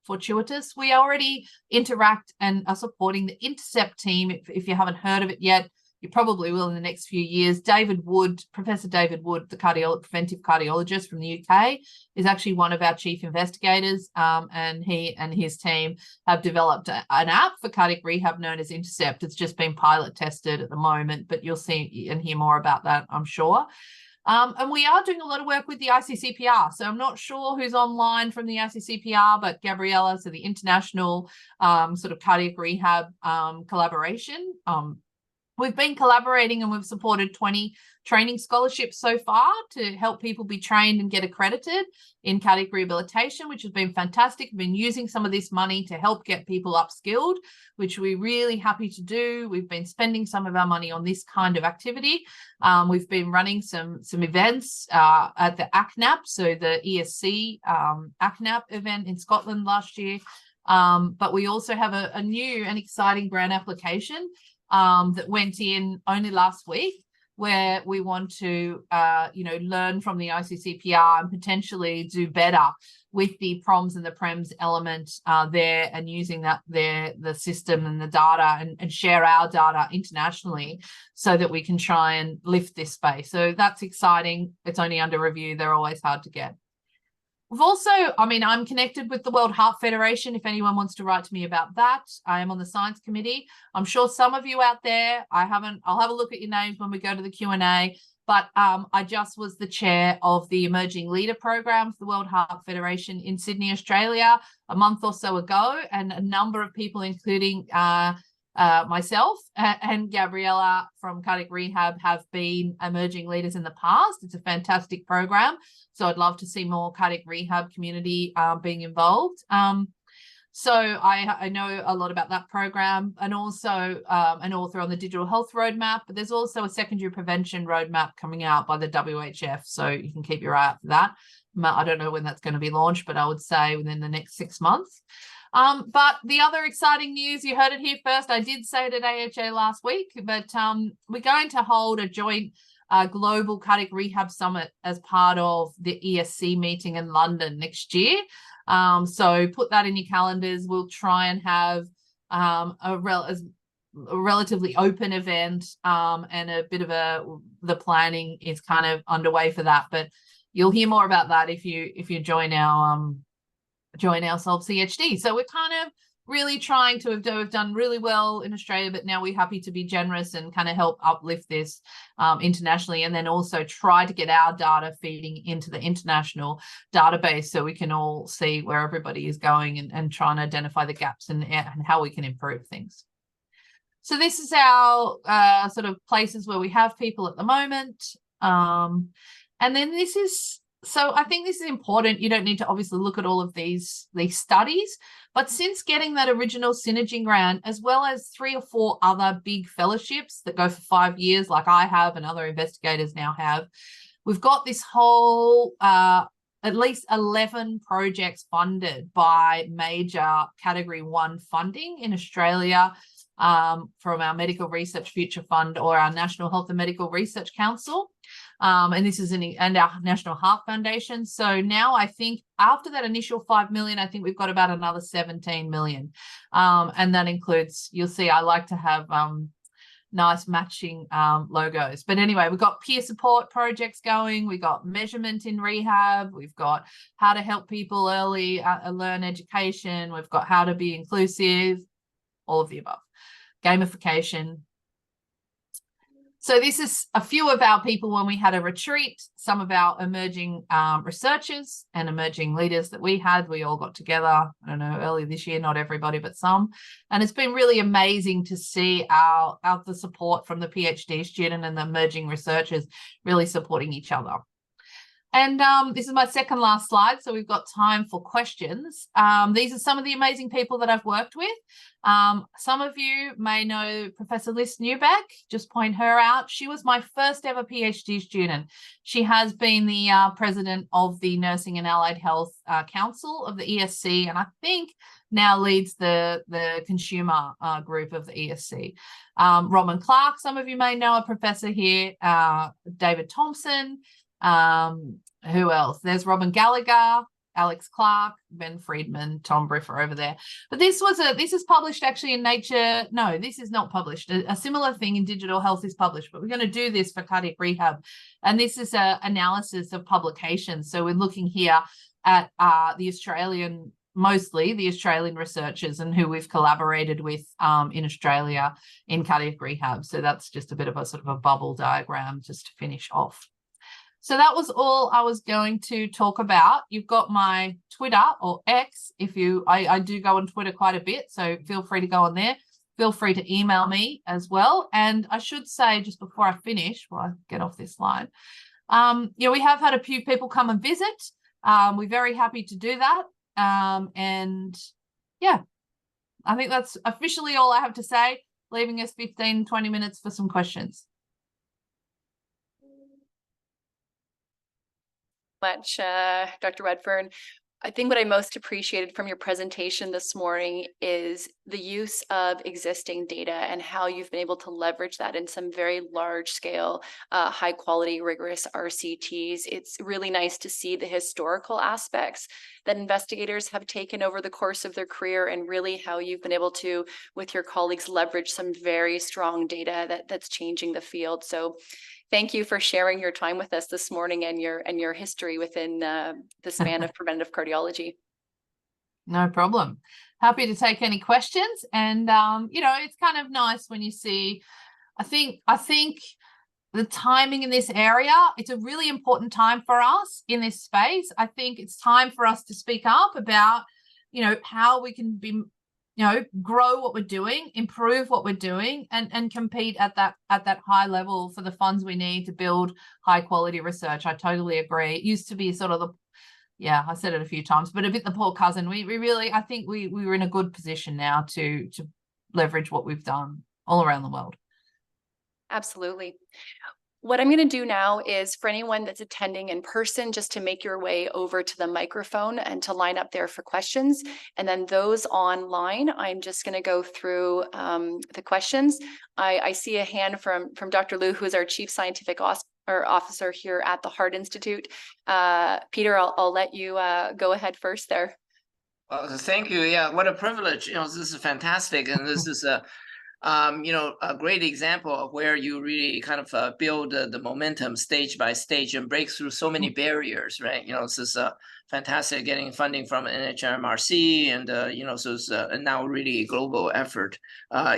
Speaker 2: Fortuitous. We already interact and are supporting the Intercept team. If you haven't heard of it yet, you probably will in the next few years. David Wood, Professor David Wood, the preventive cardiologist from the UK, is actually one of our chief investigators, and he and his team have developed an app for cardiac rehab known as Intercept. It's just been pilot tested at the moment, but you'll see and hear more about that, I'm sure. And we are doing a lot of work with the ICCPR. So I'm not sure who's online from the ICCPR, but Gabriella, so the international sort of cardiac rehab collaboration, We've been collaborating and we've supported 20 training scholarships so far to help people be trained and get accredited in cardiac rehabilitation, which has been fantastic. We've been using some of this money to help get people upskilled, which we're really happy to do. We've been spending some of our money on this kind of activity. We've been running some events at the ACNAP, so the ESC ACNAP event in Scotland last year. But we also have a new and exciting grant application that went in only last week, where we want to, learn from the ICCPR and potentially do better with the PROMs and the PREMS element there, and using the system and the data and share our data internationally so that we can try and lift this space. So that's exciting. It's only under review. They're always hard to get. We've also, I'm connected with the World Heart Federation. If anyone wants to write to me about that, I am on the science committee. I'm sure some of you out there, I'll have a look at your names when we go to the Q&A, but I just was the chair of the Emerging Leader Program for the World Heart Federation in Sydney, Australia, a month or so ago, and a number of people, including myself and Gabriella from Cardiac Rehab, have been emerging leaders in the past. It's a fantastic program. So I'd love to see more cardiac rehab community being involved. So I know a lot about that program, and also an author on the digital health roadmap, but there's also a secondary prevention roadmap coming out by the WHF. So you can keep your eye out for that. I don't know when that's going to be launched, but I would say within the next 6 months. But the other exciting news, you heard it here first. I did say it at AHA last week, but we're going to hold a joint Global Cardiac Rehab Summit as part of the ESC meeting in London next year. So put that in your calendars. We'll try and have a relatively open event, and a bit of the planning is kind of underway for that. But you'll hear more about that if you join our Solve CHD. So we're kind of really trying to have done really well in Australia, but now we're happy to be generous and kind of help uplift this internationally, and then also try to get our data feeding into the international database so we can all see where everybody is going, and try and identify the gaps and how we can improve things. So this is our sort of places where we have people at the moment. And then this is, so I think this is important. You don't need to obviously look at all of these studies, but since getting that original Synergy grant, as well as 3 or 4 other big fellowships that go for 5 years, like I have and other investigators now have, we've got this whole at least 11 projects funded by major Category 1 funding in Australia, from our Medical Research Future Fund or our National Health and Medical Research Council. And this is and our National Heart Foundation. So now I think after that initial 5 million, I think we've got about another 17 million. And that includes, you'll see, I like to have nice matching logos. But anyway, we've got peer support projects going. We've got measurement in rehab. We've got how to help people early learn education. We've got how to be inclusive, all of the above. Gamification. So this is a few of our people when we had a retreat, some of our emerging researchers and emerging leaders that we had. We all got together, I don't know, early this year, not everybody, but some. And it's been really amazing to see the support from the PhD student and the emerging researchers really supporting each other. And this is my second last slide, so we've got time for questions. These are some of the amazing people that I've worked with. Some of you may know Professor Liz Newbeck, just point her out. She was my first ever PhD student. She has been the president of the Nursing and Allied Health Council of the ESC, and I think now leads the consumer group of the ESC. Robin Clark, some of you may know, a professor here. David Thompson. Who else? There's Robin Gallagher, Alex Clark, Ben Friedman, Tom Briffer over there. But this is published actually in Nature. No, this is not published. A similar thing in digital health is published, but we're going to do this for cardiac rehab. And this is an analysis of publications. So we're looking here at mostly the Australian researchers and who we've collaborated with in Australia in cardiac rehab. So that's just a bit of a sort of a bubble diagram just to finish off. So that was all I was going to talk about. You've got my Twitter or X. I do go on Twitter quite a bit, so feel free to go on there. feel free to email me as well. And I should say, just before I finish, while I get off this slide, we have had a few people come and visit. We're very happy to do that. And yeah, I think that's officially all I have to say, leaving us 15, 20 minutes for some questions.
Speaker 1: Much, Dr. Redfern. I think what I most appreciated from your presentation this morning is the use of existing data and how you've been able to leverage that in some very large scale, high quality, rigorous RCTs. It's really nice to see the historical aspects that investigators have taken over the course of their career, and really how you've been able to, with your colleagues, leverage some very strong data that's changing the field. So thank you for sharing your time with us this morning and your history within the span of preventative cardiology.
Speaker 2: No problem. Happy to take any questions. And it's kind of nice when you see, I think the timing in this area, it's a really important time for us in this space. I think it's time for us to speak up about, how we can be, grow what we're doing, improve what we're doing, and compete at that high level for the funds we need to build high quality research. I totally agree. It used to be sort of I said it a few times, but a bit the poor cousin. We really, I think we were in a good position now to leverage what we've done all around the world.
Speaker 1: Absolutely. What I'm going to do now is, for anyone that's attending in person, just to make your way over to the microphone and to line up there for questions. And then those online, I'm just going to go through the questions. I see a hand from Dr. Liu, who is our Chief Scientific Officer here at the Heart Institute. Peter, I'll let you go ahead first there.
Speaker 3: Thank you. Yeah, what a privilege. This is fantastic. And this is a great example of where you really kind of build the momentum stage by stage and break through so many barriers, right? This is fantastic, getting funding from NHMRC, and so it's now really a global effort.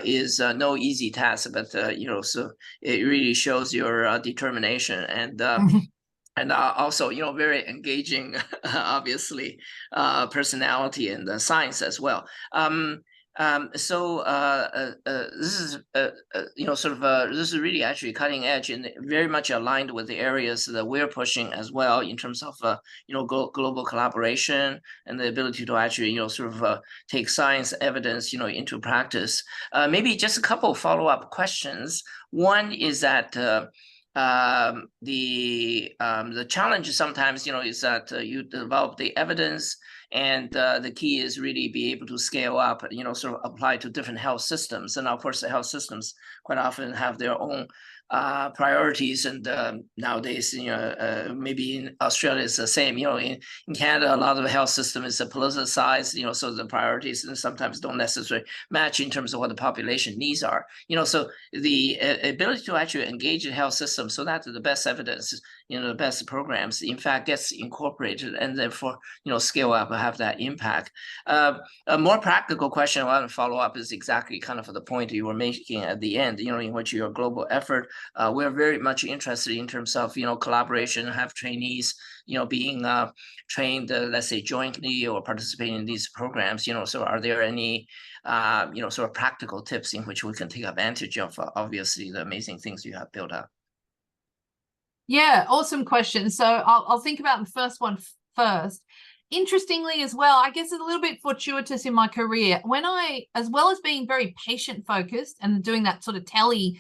Speaker 3: Is no easy task, but so it really shows your determination and. And also, very engaging, obviously, personality and the science as well. This is this is really actually cutting edge and very much aligned with the areas that we're pushing as well, in terms of global collaboration and the ability to actually take science evidence into practice. Maybe just a couple of follow-up questions. One is that the challenge sometimes is that you develop the evidence, and the key is really be able to scale up, apply to different health systems. And of course, the health systems quite often have their own priorities, and nowadays, maybe in Australia it's the same. In Canada, a lot of the health system is politicized, so the priorities sometimes don't necessarily match in terms of what the population needs are. So the ability to actually engage the health system so that the best evidence, the best programs, in fact, gets incorporated, and therefore, scale up and have that impact. A more practical question I want to follow up is exactly kind of the point you were making at the end, in which your global effort. We're very much interested in terms of collaboration, have trainees being trained, let's say, jointly or participating in these programs. So are there any sort of practical tips in which we can take advantage of obviously the amazing things you have built up?
Speaker 2: Yeah, awesome question. So I'll think about the first one first. Interestingly as well, I guess it's a little bit fortuitous in my career, when as well as being very patient focused and doing that sort of tele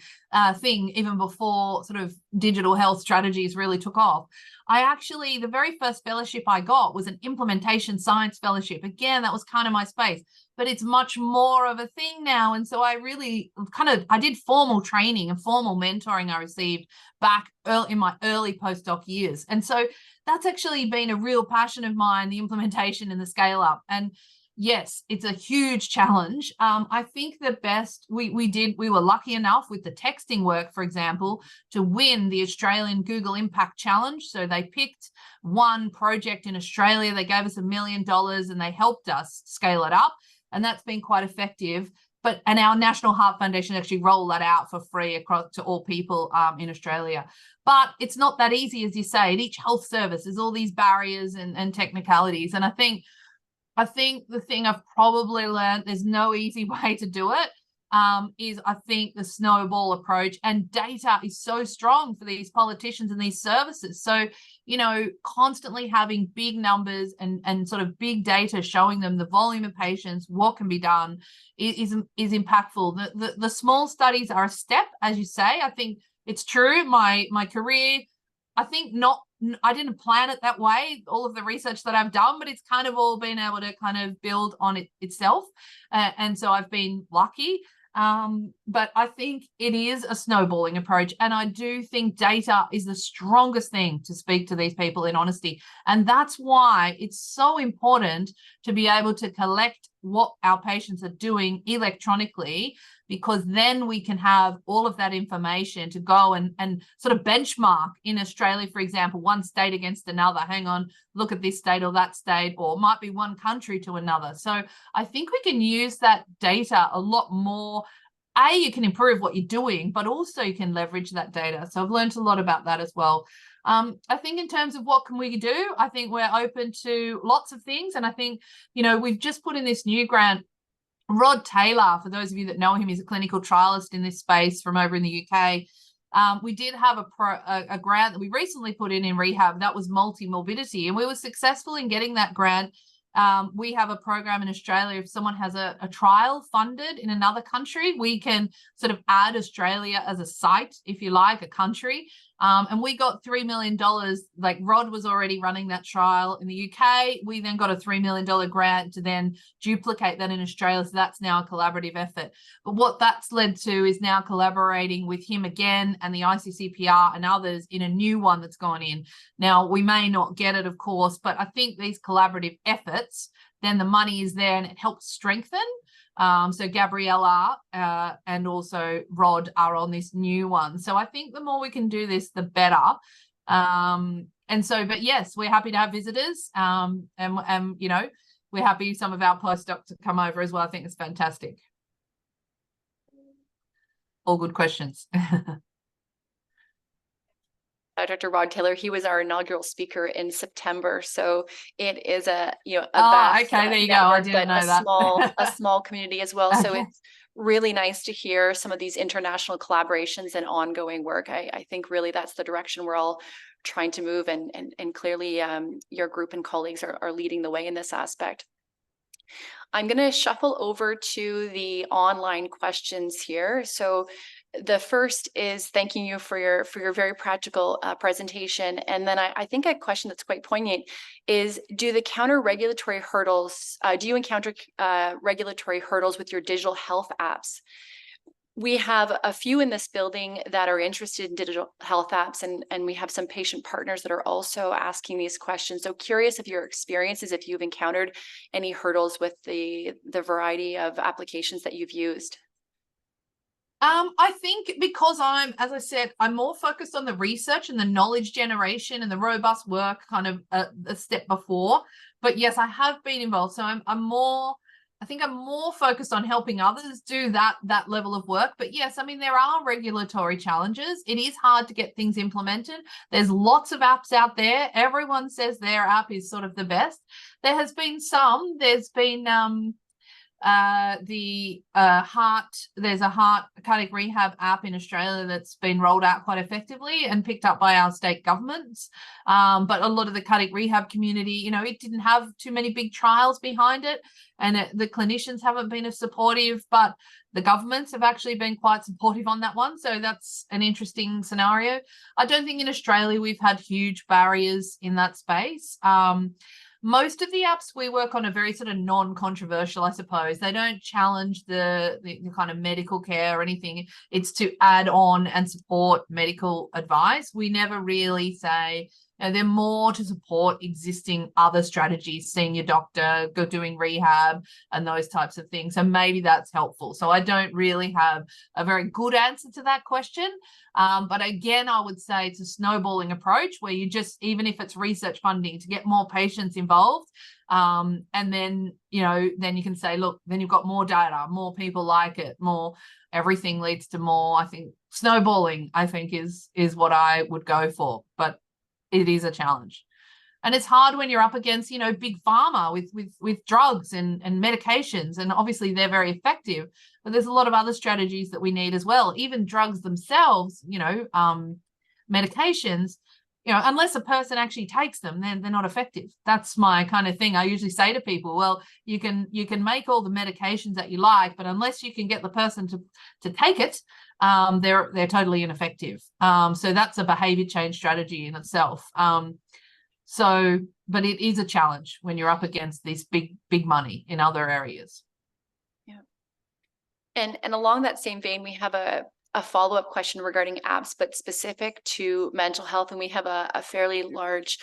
Speaker 2: thing even before sort of digital health strategies really took off, the very first fellowship I got was an implementation science fellowship. Again, that was kind of my space, but it's much more of a thing now. And so I really I did formal training and formal mentoring I received back in my early postdoc years. And so that's actually been a real passion of mine, the implementation and the scale up. And yes, it's a huge challenge. I think the best we were lucky enough with the texting work, for example, to win the Australian Google Impact Challenge. So they picked one project in Australia, they gave us $1 million, and they helped us scale it up. And that's been quite effective. And our National Heart Foundation actually rolled that out for free across to all people in Australia. But it's not that easy, as you say. At each health service, there's all these barriers and technicalities. And I think the thing I've probably learned, there's no easy way to do it. is, I think, the snowball approach. And data is so strong for these politicians and these services. So, you know, constantly having big numbers and sort of big data showing them the volume of patients, what can be done is impactful. The small studies are a step, as you say. I think it's true. My career, I think I didn't plan it that way, all of the research that I've done, but it's kind of all been able to kind of build on it itself. And so I've been lucky. But I think it is a snowballing approach. And I do think data is the strongest thing to speak to these people in honesty. And that's why it's so important to be able to collect what our patients are doing electronically, because then we can have all of that information to go and sort of benchmark in Australia, for example, one state against another. Hang on, look at this state or that state, or it might be one country to another. So I think we can use that data a lot more. You can improve what you're doing, but also you can leverage that data. So I've learned a lot about that as well. I think in terms of what can we do, I think we're open to lots of things. And I think, you know, we've just put in this new grant. Rod Taylor, for those of you that know him, is a clinical trialist in this space from over in the UK. We did have a grant that we recently put in rehab that was multi-morbidity, and we were successful in getting that grant. We have a program in Australia. If someone has a trial funded in another country, we can sort of add Australia as a site, if you like, a country. And we got $3 million. Like, Rod was already running that trial in the UK. We then got a $3 million grant to then duplicate that in Australia. So that's now a collaborative effort. But what that's led to is now collaborating with him again and the ICCPR and others in a new one that's gone in. Now, we may not get it, of course, but I think these collaborative efforts, then the money is there and it helps strengthen. So Gabriella and also Rod are on this new one. So I think the more we can do this, the better. But yes, we're happy to have visitors. And you know, we're happy some of our postdocs to come over as well. I think it's fantastic. All good questions.
Speaker 1: Dr. Rod Taylor, he was our inaugural speaker in September. So it is a
Speaker 2: vast, okay, there you go. I didn't know that.
Speaker 1: a small community as well. Okay. So it's really nice to hear some of these international collaborations and ongoing work. I think really that's the direction we're all trying to move, and clearly your group and colleagues are leading the way in this aspect. I'm going to shuffle over to the online questions here. So the first is thanking you for your very practical presentation. And then I think a question that's quite poignant is, do you encounter regulatory hurdles with your digital health apps? We have a few in this building that are interested in digital health apps, and we have some patient partners that are also asking these questions. So curious of your experiences, if you've encountered any hurdles with the variety of applications that you've used.
Speaker 2: I think because as I said, I'm more focused on the research and the knowledge generation and the robust work kind of a step before. But yes, I have been involved. So I'm more focused on helping others do that level of work. But yes, I mean, there are regulatory challenges. It is hard to get things implemented. There's lots of apps out there. Everyone says their app is sort of the best. There's been there's a heart cardiac rehab app in Australia that's been rolled out quite effectively and picked up by our state governments. But a lot of the cardiac rehab community, you know, it didn't have too many big trials behind it, and the clinicians haven't been as supportive, but the governments have actually been quite supportive on that one. So that's an interesting scenario. I don't think in Australia we've had huge barriers in that space. Most of the apps we work on are very sort of non-controversial, I suppose. They don't challenge the kind of medical care or anything. It's to add on and support medical advice. We never really say, you know, they're more to support existing other strategies, seeing your doctor, go doing rehab and those types of things. So maybe that's helpful. So I don't really have a very good answer to that question. But again, I would say it's a snowballing approach where you just, even if it's research funding, to get more patients involved. And then, you know, then you can say, look, then you've got more data, more people like it, more, everything leads to more. I think snowballing, I think, is what I would go for, but it is a challenge. And it's hard when you're up against, you know, big pharma with drugs and medications, and obviously they're very effective, but there's a lot of other strategies that we need as well. Even drugs themselves, you know, medications, you know, unless a person actually takes them, then they're not effective. That's my kind of thing. I usually say to people, well, you can make all the medications that you like, but unless you can get the person to take it, they're totally ineffective. So that's a behavior change strategy in itself. But it is a challenge when you're up against this big money in other areas.
Speaker 1: Yeah. And along that same vein, we have a follow-up question regarding apps, but specific to mental health. And we have a fairly large,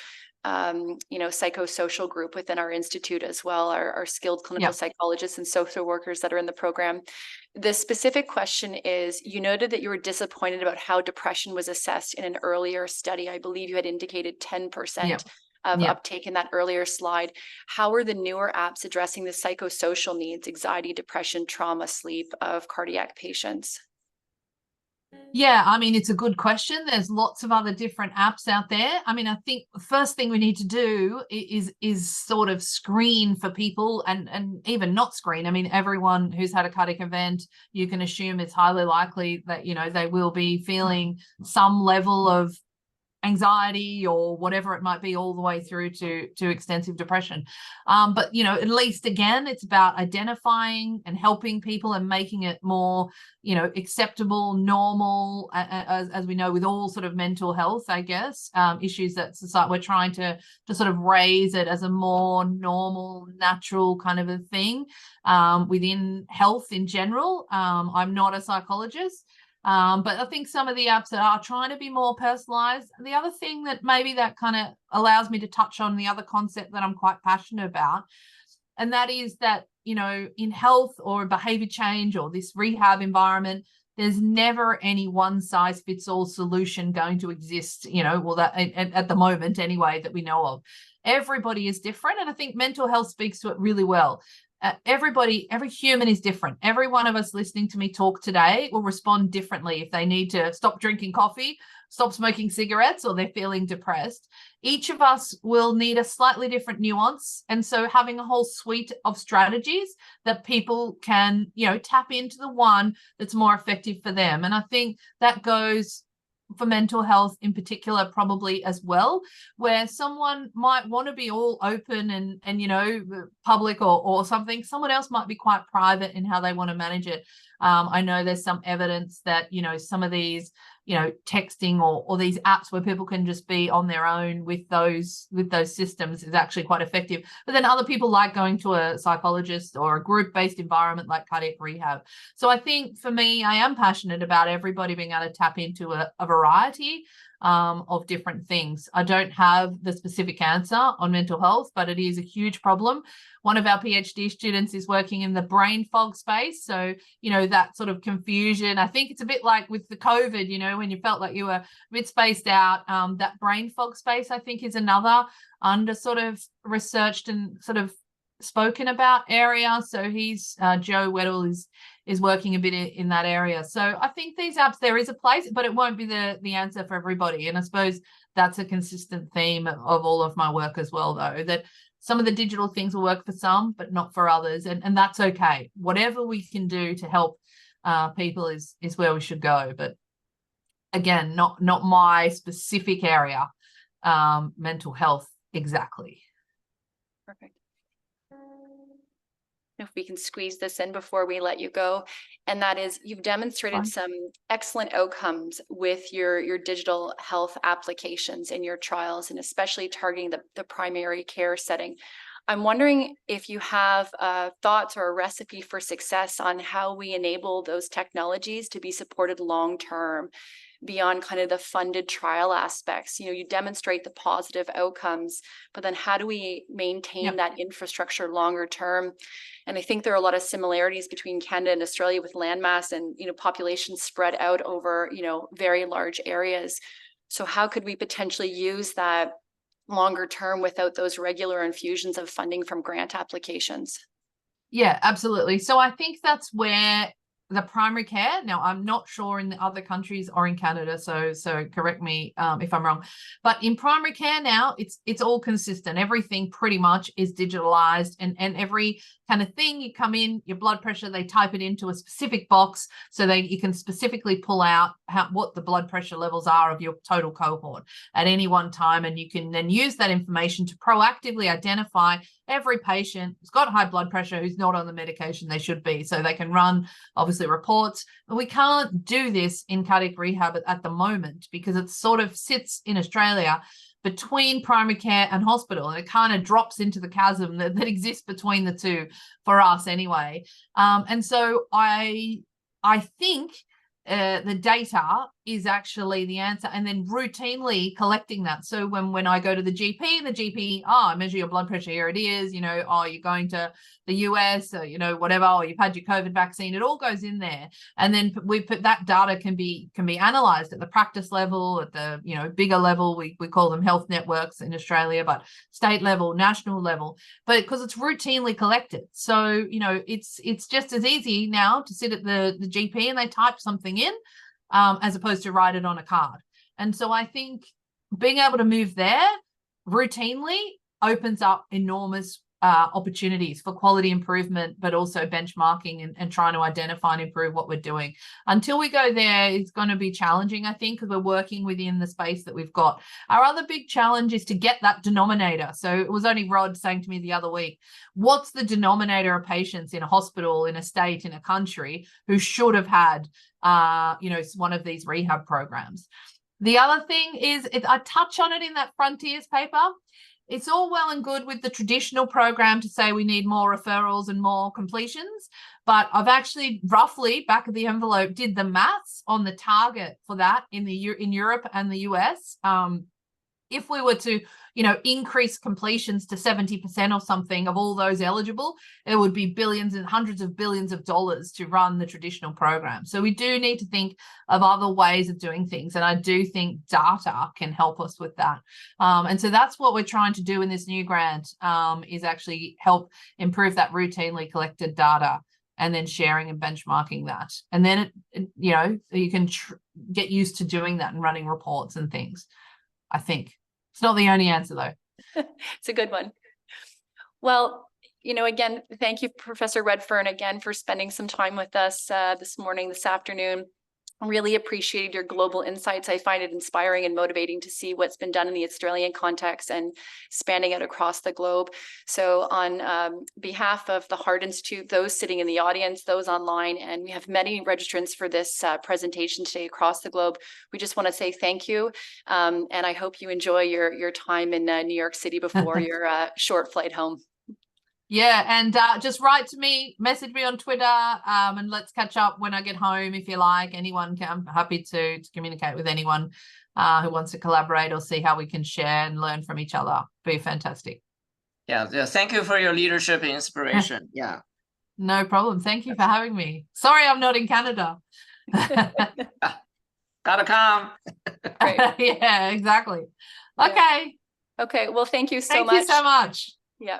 Speaker 1: you know, psychosocial group within our institute as well, our skilled clinical psychologists and social workers that are in the program. The specific question is, you noted that you were disappointed about how depression was assessed in an earlier study. I believe you had indicated 10% of uptake in that earlier slide. How are the newer apps addressing the psychosocial needs, anxiety, depression, trauma, sleep of cardiac patients?
Speaker 2: Yeah, I mean, it's a good question. There's lots of other different apps out there. I mean, I think the first thing we need to do is sort of screen for people, and even not screen. I mean, everyone who's had a cardiac event, you can assume it's highly likely that, you know, they will be feeling some level of anxiety or whatever it might be, all the way through to extensive depression. But, you know, at least again, it's about identifying and helping people and making it more, you know, acceptable, normal, as we know with all sort of mental health, I guess, issues that society, we're trying to sort of raise it as a more normal, natural kind of a thing within health in general. I'm not a psychologist, but I think some of the apps that are trying to be more personalized. The other thing that maybe that kind of allows me to touch on the other concept that I'm quite passionate about, and that is that, you know, in health or behavior change or this rehab environment, there's never any one size fits all solution going to exist, you know, well, that at the moment anyway, that we know of. Everybody is different. And I think mental health speaks to it really well. Every human is different. Every one of us listening to me talk today will respond differently if they need to stop drinking coffee, stop smoking cigarettes, or they're feeling depressed. Each of us will need a slightly different nuance. And so having a whole suite of strategies that people can, you know, tap into the one that's more effective for them. And I think that goes for mental health in particular, probably as well, where someone might want to be all open and you know, public or something. Someone else might be quite private in how they want to manage it. I know there's some evidence that, you know, some of these, you know, texting or these apps where people can just be on their own with those systems is actually quite effective. But then other people like going to a psychologist or a group-based environment like cardiac rehab. So I think for me, I am passionate about everybody being able to tap into a variety of different things. I don't have the specific answer on mental health, but it is a huge problem. One of our PhD students is working in the brain fog space. So, you know, that sort of confusion, I think it's a bit like with the COVID, you know, when you felt like you were a bit spaced out, that brain fog space, I think, is another under sort of researched and sort of spoken about area. So he's Joe Weddell is working a bit in that area. So I think these apps, there is a place, but it won't be the answer for everybody. And I suppose that's a consistent theme of all of my work as well, though, that some of the digital things will work for some, but not for others. And that's okay. Whatever we can do to help people is where we should go. But again, not my specific area, mental health exactly.
Speaker 1: Perfect. If we can squeeze this in before we let you go, and that is, you've demonstrated some excellent outcomes with your digital health applications in your trials, and especially targeting the primary care setting. I'm wondering if you have thoughts or a recipe for success on how we enable those technologies to be supported long-term beyond kind of the funded trial aspects. You know, you demonstrate the positive outcomes, but then how do we maintain that infrastructure longer term? And I think there are a lot of similarities between Canada and Australia with landmass and, you know, population spread out over, you know, very large areas. So how could we potentially use that longer term without those regular infusions of funding from grant applications?
Speaker 2: Yeah, absolutely. So I think that's where the primary care. Now, I'm not sure in the other countries or in Canada, so correct me if I'm wrong. But in primary care now, it's all consistent. Everything pretty much is digitalized, and every kind of thing, you come in, your blood pressure, they type it into a specific box so you can specifically pull out what the blood pressure levels are of your total cohort at any one time, and you can then use that information to proactively identify every patient who's got high blood pressure who's not on the medication they should be, so they can run obviously reports. But we can't do this in cardiac rehab at the moment because it sort of sits in Australia between primary care and hospital, and it kind of drops into the chasm that exists between the two for us anyway. And so I think the data is actually the answer, and then routinely collecting that. So when I go to the GP, I measure your blood pressure, here it is, you're going to the US, or, whatever, or you've had your COVID vaccine, it all goes in there. And then we put that data can be analyzed at the practice level, at the, bigger level, we call them health networks in Australia, but state level, national level, but because it's routinely collected. So, it's just as easy now to sit at the GP and they type something in, as opposed to write it on a card. And so I think being able to move there routinely opens up enormous opportunities for quality improvement, but also benchmarking and trying to identify and improve what we're doing. Until we go there, it's going to be challenging, I think, because we're working within the space that we've got. Our other big challenge is to get that denominator. So it was only Rod saying to me the other week, what's the denominator of patients in a hospital, in a state, in a country who should have had one of these rehab programs? The other thing is, I touch on it in that Frontiers paper. It's all well and good with the traditional program to say we need more referrals and more completions, but I've actually roughly back of the envelope did the maths on the target for that in Europe and the US. If we were to, increase completions to 70% or something of all those eligible, it would be billions and hundreds of billions of dollars to run the traditional program. So we do need to think of other ways of doing things. And I do think data can help us with that. And so that's what we're trying to do in this new grant, is actually help improve that routinely collected data and then sharing and benchmarking that. And then, you can get used to doing that and running reports and things, I think. It's not the only answer, though.
Speaker 1: It's a good one. Well, again, thank you, Professor Redfern, again, for spending some time with us this afternoon. Really appreciated your global insights. I find it inspiring and motivating to see what's been done in the Australian context and spanning out across the globe. So on behalf of the Heart Institute, those sitting in the audience, those online, and we have many registrants for this presentation today across the globe, we just want to say thank you. And I hope you enjoy your time in New York City before your short flight home.
Speaker 2: Yeah, and just write to me, message me on Twitter, and let's catch up when I get home if you like. I'm happy to communicate with anyone who wants to collaborate or see how we can share and learn from each other. Be fantastic.
Speaker 3: Yeah, thank you for your leadership and inspiration. Yeah.
Speaker 2: No problem. Thank you for having me. Sorry I'm not in Canada.
Speaker 3: Gotta come.
Speaker 1: Great.
Speaker 2: Yeah, exactly. Okay.
Speaker 1: Okay, well, thank you so much.
Speaker 2: Thank you so much.
Speaker 1: Yeah.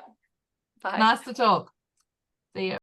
Speaker 1: Bye.
Speaker 2: Nice to talk. See you.